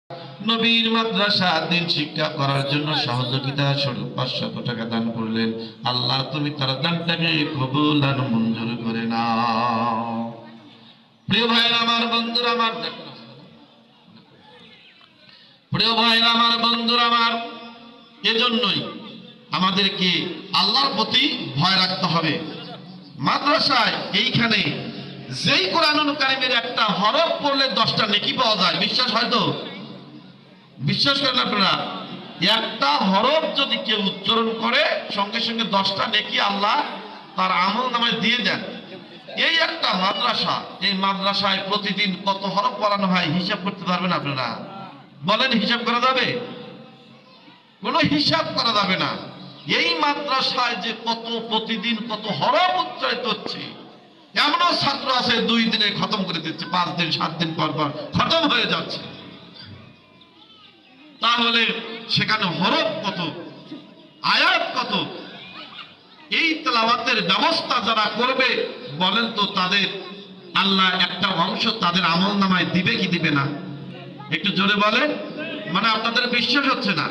নবীর মাদ্রাসা দিন শিক্ষা করার জন্য সহযোগিতা স্বরূপ 500 টাকা দান করলেন। আল্লাহ তুমি তার দানটাকে কবুল আর মঞ্জুর করে নাও। প্রিয় ভাইরা আমার, বন্ধুরা আমার, প্রিয় ভাইরা আমার, বন্ধুরা আমার, এজন্যই আমাদেরকে আল্লাহর প্রতি ভয় রাখতে হবে। মাদ্রাসায় এইখানে যেই কোরআনুল কারীমের একটা হরফ পড়লে 10টা নেকি পাওয়া যায়, বিশ্বাস হয়তো বিশ্বাস করেন আপনারা? একটা হরফ যদি কেউ উচ্চারণ করে সঙ্গে সঙ্গে 10টা নেকি আল্লাহ তার আমল নামায় দিয়ে দেন। এই একটা মাদ্রাসা, এই মাদ্রাসায় প্রতিদিন কত হরফ পড়ানো হয় হিসাব করতে পারবেন আপনারা? বলেন, হিসাব করা যাবে? কোনো হিসাব করা যাবে না। এই মাদ্রাসায় যে কত প্রতিদিন কত হরফ উচ্চারিত হচ্ছে, এমনও ছাত্র আছে 2 দিনে খতম করে দিচ্ছে, 5 দিন 7 দিন পর পর খতম হয়ে যাচ্ছে। তাহলে সেখানে হরফ কত, আয়াত কত, এই তেলাওয়াতের ব্যবস্থা যারা করবে বলেন তো তাদের আল্লাহ একটা অংশ তাদের আমল নামায় দিবে কি দিবে না? একটু জোরে বলেন। মানে আপনাদের বিশ্বাস হচ্ছে না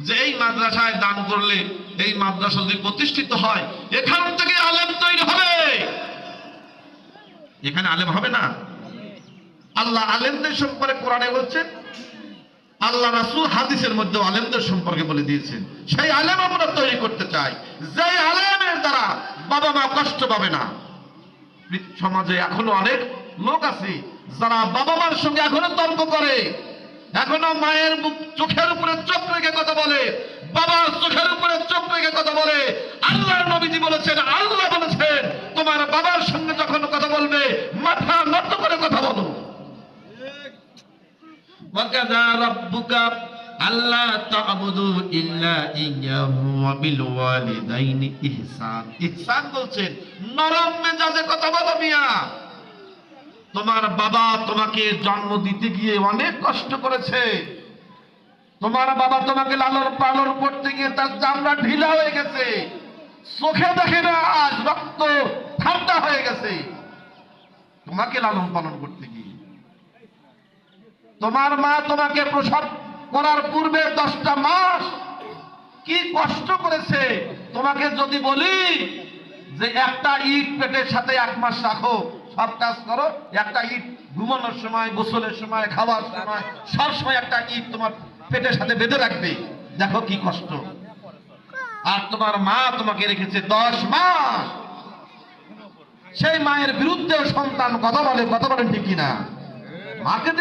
যে এই মাদ্রাসায় দান করলে, এই মাদ্রাসা যদি প্রতিষ্ঠিত হয় এখান থেকে আলেম তৈরি হবে। এখানে আলেম হবে না? আল্লাহ আলেমদের সম্পর্কে কোরআনে বলছেন, আল্লাহ রাসূল হাদিসের মধ্যে আলেমদের সম্পর্কে বলে দিয়েছেন। সেই আলেম আমরা তৈরি করতে চাই, যে আলেমের দ্বারা বাবা মা কষ্ট পাবে না। সমাজে এখনো অনেক লোক আছে যারা বাবা মার সঙ্গে এখনো তর্ক করে, এখনো মায়ের চোখের উপরে চোখ রেখে কথা বলে, বাবার চোখের উপরে চোখ রেখে কথা বলে। আল্লাহর নবীজি বলেছেন, আল্লাহ বলেছেন, তোমার বাবার সঙ্গে যখন কথা বলবে মাথা নত করে কথা বলো। ওয়াকাযা রাব্বুকা আল্লা তা'বুদু ইল্লা ইয়্যাহু ওয়া বিল ওয়ালিদাইনি ইহসান। ইহসান বলছেন নরম মেজাজে কথা বলো মিয়া। তোমার বাবা তোমাকে জন্ম দিতে গিয়ে অনেক কষ্ট করেছে, তোমার বাবা তোমাকে লালন পালন করতে গিয়ে তার চামড়া ঢিলা হয়ে গেছে, চোখে দেখে না আজ রক্ত ঠান্ডা হয়ে গেছে তোমাকে লালন পালন করতে গিয়ে। তোমার মা তোমাকে প্রসব করার পূর্বে 10টা মাস কি কষ্ট করেছে। তোমাকে যদি বলি যে একটা ইট পেটের সাথে 1 মাস রাখো, সব কাজ করো, একটা ইট ঘুমানোর সময়, গোসলের সময়, খাওয়ার সময়, সব সময় একটা ইট তোমার পেটের সাথে বেঁধে রাখবে, দেখো কি কষ্ট। আর তোমার মা তোমাকে রেখেছে 10 মাস। সেই মায়ের বিরুদ্ধে সন্তান কথা বলে, কথা বলেন ঠিক কিনা? মাকে